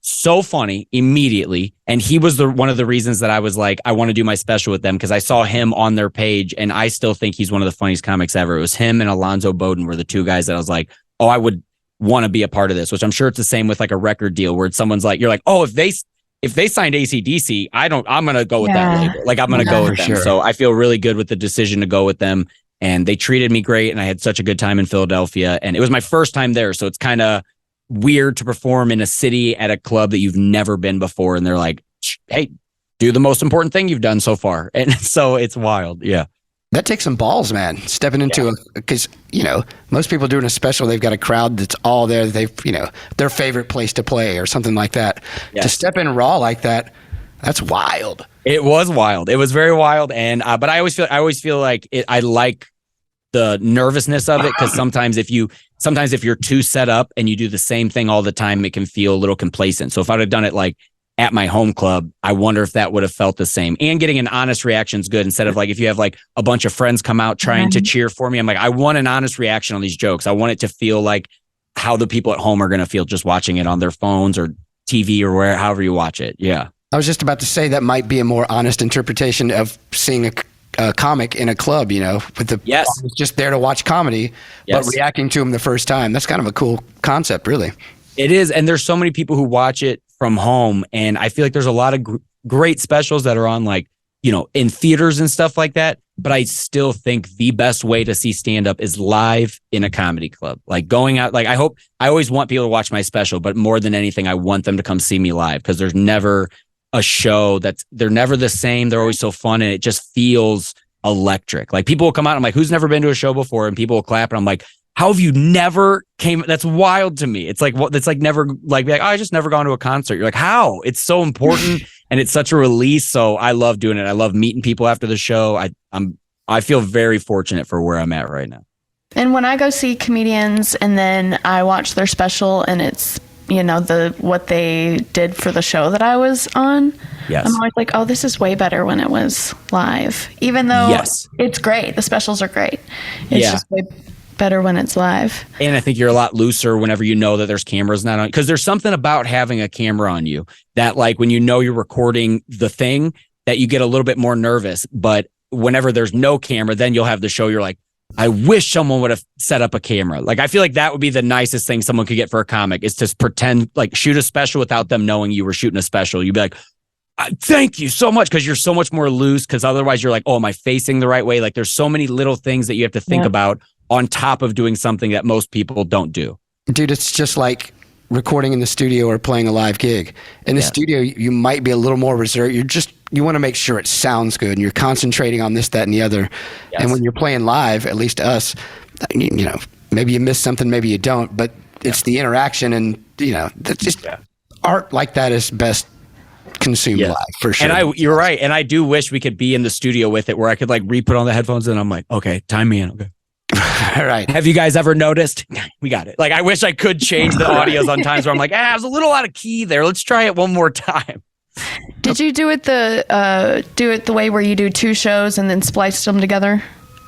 So funny immediately. And he was one of the reasons that I was like, I want to do my special with them, because I saw him on their page, and I still think he's one of the funniest comics ever. It was him and Alonzo Bowden were the two guys that I was like, oh, I would want to be a part of this, which I'm sure it's the same with like a record deal where someone's like, you're like, oh, if they signed AC/DC, I'm going to go with that label. Like I'm going to go with them. Sure. So I feel really good with the decision to go with them, and they treated me great, and I had such a good time in Philadelphia, and it was my first time there. So it's kind of weird to perform in a city at a club that you've never been before, and they're like, hey, do the most important thing you've done so far. And so it's wild. Yeah, that takes some balls, man, stepping into because most people doing a special, they've got a crowd that's all there, their favorite place to play or something like that. To step in raw like that, that's wild. It was wild. It was very wild. And but I always feel like I like the nervousness of it, because sometimes if you're too set up and you do the same thing all the time, it can feel a little complacent. So if I'd have done it like at my home club, I wonder if that would have felt the same. And getting an honest reaction is good, instead of like if you have like a bunch of friends come out trying to cheer for me. I'm like, I want an honest reaction on these jokes. I want it to feel like how the people at home are going to feel just watching it on their phones or TV or however you watch it. Yeah. I was just about to say that might be a more honest interpretation of seeing a comic in a club, with the just there to watch comedy, but reacting to him the first time. That's kind of a cool concept, really. It is. And there's so many people who watch it from home. And I feel like there's a lot of great specials that are on like, in theaters and stuff like that. But I still think the best way to see stand up is live in a comedy club, like going out. Like I always want people to watch my special, but more than anything, I want them to come see me live, because there's never a show they're never the same. They're always so fun, and it just feels electric. Like people will come out, I'm like, who's never been to a show before? And people will clap, and I'm like, how have you never came? That's wild to me. It's like, it's like never like, oh, I just never gone to a concert. You're like, how? It's so important and it's such a release. So I love doing it. I love meeting people after the show. I feel very fortunate for where I'm at right now. And when I go see comedians and then I watch their special and it's, what they did for the show that I was on, I'm always like, oh, this is way better when it was live, even though it's great. The specials are great. It's just way better when it's live. And I think you're a lot looser whenever you know that there's cameras not on, because there's something about having a camera on you that, like, when you're recording the thing, that you get a little bit more nervous. But whenever there's no camera, then you'll have the show. You're like, I wish someone would have set up a camera. Like, I feel like that would be the nicest thing someone could get for a comic, is to pretend like shoot a special without them knowing you were shooting a special. You'd be like, thank you so much, because you're so much more loose, because otherwise you're like, oh, am I facing the right way? Like, there's so many little things that you have to think about on top of doing something that most people don't do. Dude, it's just like recording in the studio or playing a live gig. In the studio, you might be a little more reserved. You want to make sure it sounds good, and you're concentrating on this, that, and the other. And when you're playing live, at least us, maybe you miss something, maybe you don't, but it's the interaction, and that's just art like that is best consume Yes. live for sure. And you're right. And I do wish we could be in the studio with it where I could like re-put on the headphones and I'm like, okay, time me in. Okay. All right. Have you guys ever noticed? We got it. Like, I wish I could change the audios on times where I'm like, I was a little out of key there. Let's try it one more time. Did you do it the way where you do 2 shows and then splice them together?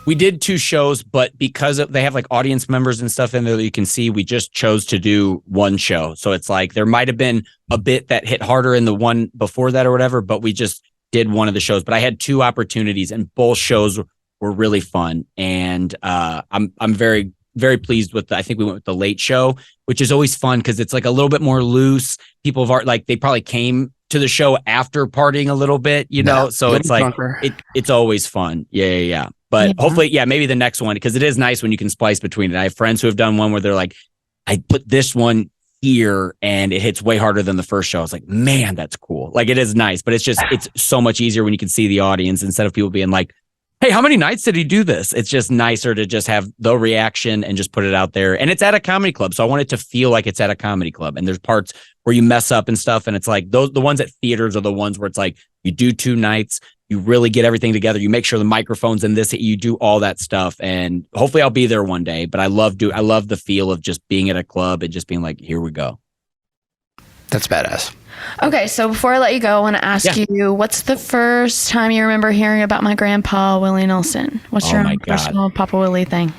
We did 2 shows, but because they have like audience members and stuff in there that you can see, we just chose to do 1 show. So it's like there might have been a bit that hit harder in the one before that or whatever, but we just did one of the shows. But I had 2 opportunities and both shows were really fun. And I'm very, very pleased with I think we went with the late show, which is always fun because it's like a little bit more loose. People have like they probably came to the show after partying a little bit, you know? So it's like, it's always fun. Yeah. But hopefully, maybe the next one, because it is nice when you can splice between it. I have friends who have done one where they're like, I put this one here and it hits way harder than the first show. I was like, man, that's cool. Like, it is nice, but it's so much easier when you can see the audience instead of people being like, hey, how many nights did he do this? It's just nicer to just have the reaction and just put it out there. And it's at a comedy club. So I want it to feel like it's at a comedy club. And there's parts where you mess up and stuff. And it's like the ones at theaters are the ones where it's like you do 2 nights, you really get everything together. You make sure the microphone's in this, you do all that stuff. And hopefully I'll be there one day. But I love the feel of just being at a club and just being like, here we go. That's badass. Okay, so before I let you go, I want to ask you, what's the first time you remember hearing about my grandpa, Willie Nelson? What's your own personal Papa Willie thing?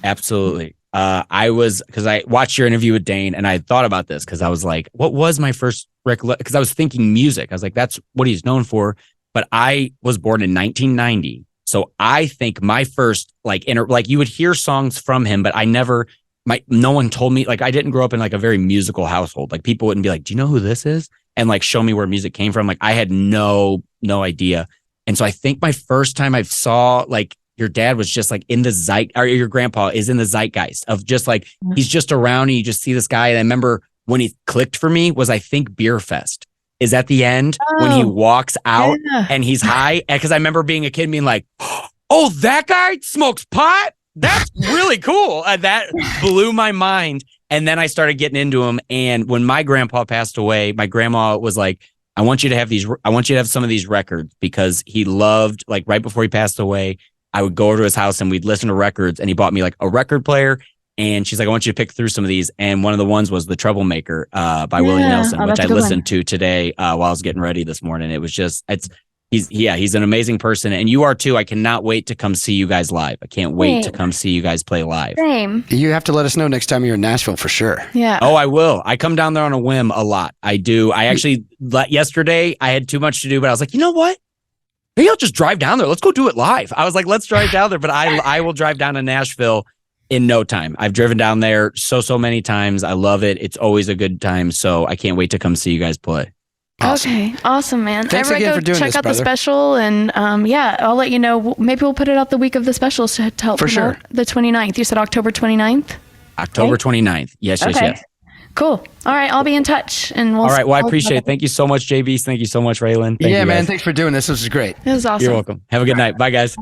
Absolutely. Because I watched your interview with Dane and I thought about this because I was like, what was my first recollection? Because I was thinking music. I was like, that's what he's known for. But I was born in 1990. So I think my first you would hear songs from him, but no one told me, like, I didn't grow up in like a very musical household. Like, people wouldn't be like, do you know who this is? And like, show me where music came from. Like, I had no idea. And so I think my first time I saw like your dad was just like in the or your grandpa is in the zeitgeist of just like, he's just around and you just see this guy. And I remember when he clicked for me was, I think, Beer Fest is at the end when he walks out and he's high. Because I remember being a kid being like, oh, that guy smokes pot? That's really cool. That blew my mind. And then I started getting into him. And when my grandpa passed away, my grandma was like, I want you to have some of these records, because he loved, like, right before he passed away, I would go over to his house and we'd listen to records, and he bought me like a record player. And she's like, I want you to pick through some of these. And one of the ones was The Troublemaker by Willie Nelson, which I listened to today while I was getting ready this morning. It was just, he's an amazing person. And you are too. I cannot wait to come see you guys live. I can't wait to come see you guys play live. Same. You have to let us know next time you're in Nashville for sure. Yeah. Oh, I will. I come down there on a whim a lot. I do. I actually, yesterday I had too much to do, but I was like, you know what? Maybe I'll just drive down there. Let's go do it live. I was like, let's drive down there. But I will drive down to Nashville in no time. I've driven down there so many times. I love it. It's always a good time. So I can't wait to come see you guys play. Awesome. Okay, awesome, man. Thanks again for doing check this, out brother. the special, and I'll let you know. Maybe we'll put it out the week of the specials to help For promote sure. the 29th. You said October 29th? October 29th. Yes. Cool. All right, I'll be in touch. And All right. Well, I appreciate it. Thank you so much, JB. Thank you so much, Raelyn. Thank you, man. guys. Thanks for doing this. This was great. It was awesome. You're welcome. Have a good night. Bye, guys.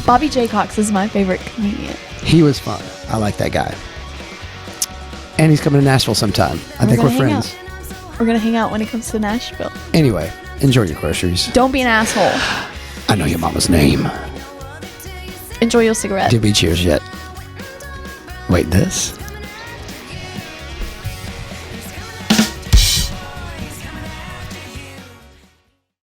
Bobby Jaycox is my favorite comedian. He was fun. I like that guy. And he's coming to Nashville sometime. I think we're friends. We're going to hang out when he comes to Nashville. Anyway, enjoy your groceries. Don't be an asshole. I know your mama's name. Enjoy your cigarette. Did we cheers yet? Wait, this?